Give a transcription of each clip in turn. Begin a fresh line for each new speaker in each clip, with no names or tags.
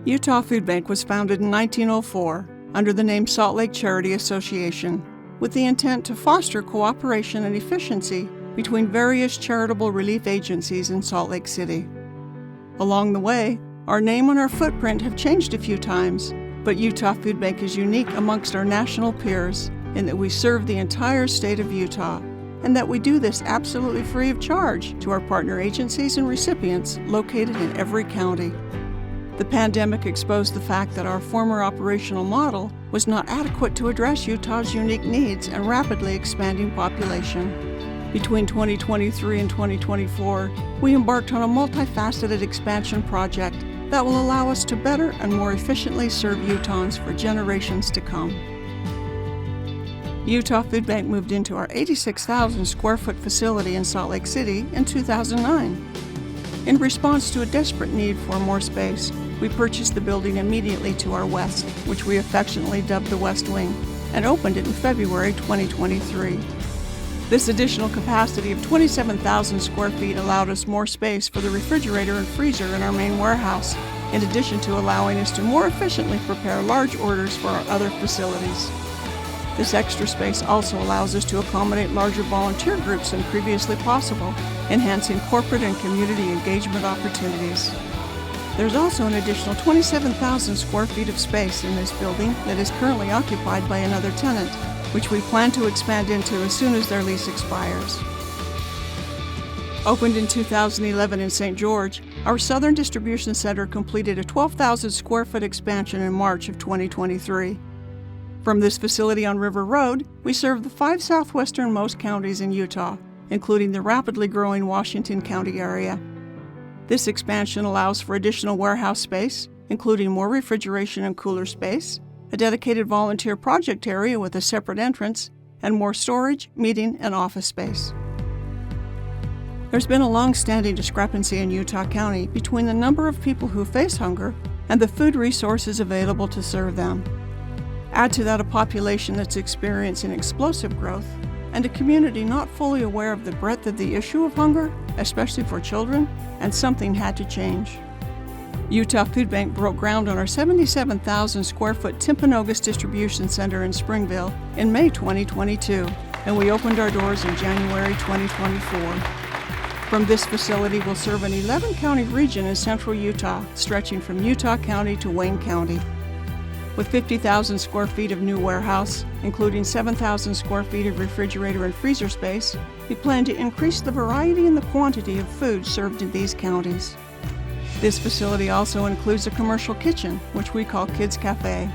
Utah Food Bank was founded in 1904 under the name Salt Lake Charity Association, with the intent to foster cooperation and efficiency between various charitable relief agencies in Salt Lake City. Along the way, our name and our footprint have changed a few times, but Utah Food Bank is unique amongst our national peers in that we serve the entire state of Utah, and that we do this absolutely free of charge to our partner agencies and recipients located in every county. The pandemic exposed the fact that our former operational model was not adequate to address Utah's unique needs and rapidly expanding population. Between 2023 and 2024, we embarked on a multifaceted expansion project that will allow us to better and more efficiently serve Utahns for generations to come. Utah Food Bank moved into our 86,000 square foot facility in Salt Lake City in 2009. In response to a desperate need for more space, we purchased the building immediately to our west, which we affectionately dubbed the West Wing, and opened it in February 2023. This additional capacity of 27,000 square feet allowed us more space for the refrigerator and freezer in our main warehouse, in addition to allowing us to more efficiently prepare large orders for our other facilities. This extra space also allows us to accommodate larger volunteer groups than previously possible, enhancing corporate and community engagement opportunities. There's also an additional 27,000 square feet of space in this building that is currently occupied by another tenant, which we plan to expand into as soon as their lease expires. Opened in 2011 in St. George, our Southern Distribution Center completed a 12,000 square foot expansion in March of 2023. From this facility on River Road, we serve the 5 southwesternmost counties in Utah, including the rapidly growing Washington County area. This expansion allows for additional warehouse space, including more refrigeration and cooler space, a dedicated volunteer project area with a separate entrance, and more storage, meeting, and office space. There's been a long-standing discrepancy in Utah County between the number of people who face hunger and the food resources available to serve them. Add to that a population that's experiencing explosive growth and a community not fully aware of the breadth of the issue of hunger, especially for children, and something had to change. Utah Food Bank broke ground on our 77,000 square foot Timpanogos Distribution Center in Springville in May 2022, and we opened our doors in January 2024. From this facility, we'll serve an 11-county region in central Utah, stretching from Utah County to Wayne County. With 50,000 square feet of new warehouse, including 7,000 square feet of refrigerator and freezer space, we plan to increase the variety and the quantity of food served in these counties. This facility also includes a commercial kitchen, which we call Kids Cafe.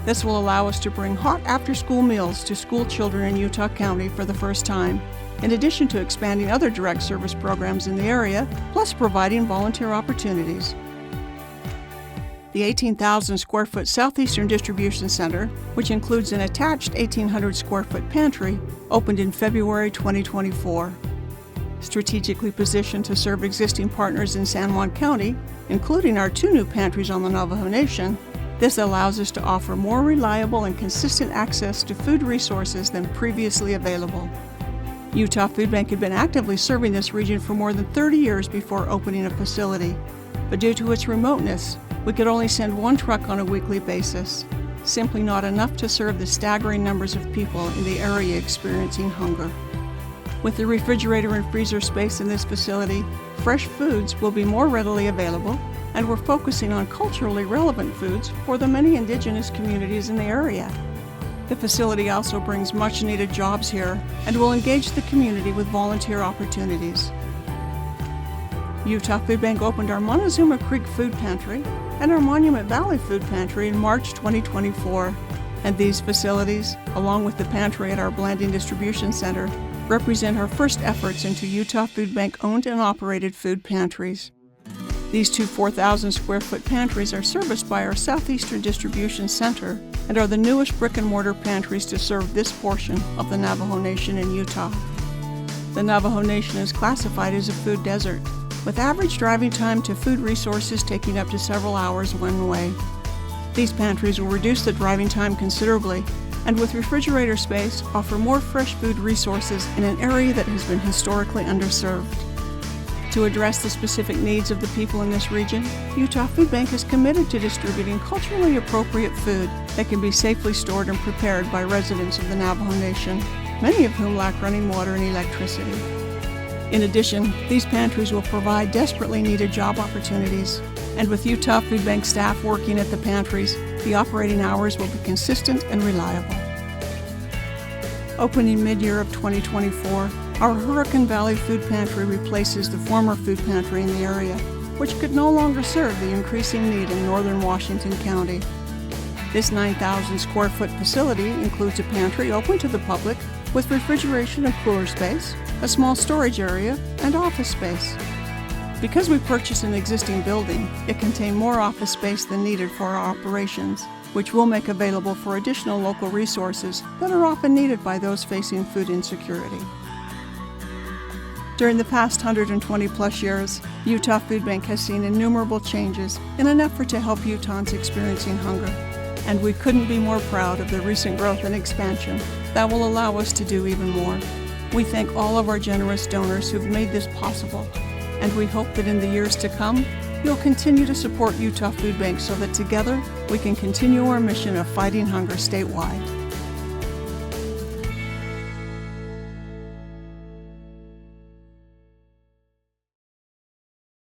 This will allow us to bring hot after-school meals to school children in Utah County for the first time, in addition to expanding other direct service programs in the area, plus providing volunteer opportunities. The 18,000 square foot Southeastern Distribution Center, which includes an attached 1,800 square foot pantry, opened in February 2024. Strategically positioned to serve existing partners in San Juan County, including our 2 new pantries on the Navajo Nation, this allows us to offer more reliable and consistent access to food resources than previously available. Utah Food Bank had been actively serving this region for more than 30 years before opening a facility, but due to its remoteness, we could only send 1 truck on a weekly basis, simply not enough to serve the staggering numbers of people in the area experiencing hunger. With the refrigerator and freezer space in this facility, fresh foods will be more readily available, and we're focusing on culturally relevant foods for the many indigenous communities in the area. The facility also brings much-needed jobs here and will engage the community with volunteer opportunities. Utah Food Bank opened our Montezuma Creek Food Pantry and our Monument Valley Food Pantry in March 2024, and these facilities, along with the pantry at our Blanding Distribution Center, represent our first efforts into Utah Food Bank owned and operated food pantries. These 2 4,000 square foot pantries are serviced by our Southeastern Distribution Center and are the newest brick-and-mortar pantries to serve this portion of the Navajo Nation in Utah. The Navajo Nation is classified as a food desert, with average driving time to food resources taking up to several hours one way. These pantries will reduce the driving time considerably, and with refrigerator space, offer more fresh food resources in an area that has been historically underserved. To address the specific needs of the people in this region, Utah Food Bank is committed to distributing culturally appropriate food that can be safely stored and prepared by residents of the Navajo Nation, many of whom lack running water and electricity. In addition, these pantries will provide desperately needed job opportunities, and with Utah Food Bank staff working at the pantries, the operating hours will be consistent and reliable. Opening mid-year of 2024, our Hurricane Valley Food Pantry replaces the former food pantry in the area, which could no longer serve the increasing need in northern Washington County. This 9,000 square foot facility includes a pantry open to the public with refrigeration and cooler space, a small storage area, and office space. Because we purchased an existing building, it contained more office space than needed for our operations, which we'll make available for additional local resources that are often needed by those facing food insecurity. During the past 120-plus years, Utah Food Bank has seen innumerable changes in an effort to help Utahns experiencing hunger, and we couldn't be more proud of the recent growth and expansion that will allow us to do even more. We thank all of our generous donors who've made this possible, and we hope that in the years to come, you'll continue to support Utah Food Bank so that together we can continue our mission of fighting hunger statewide.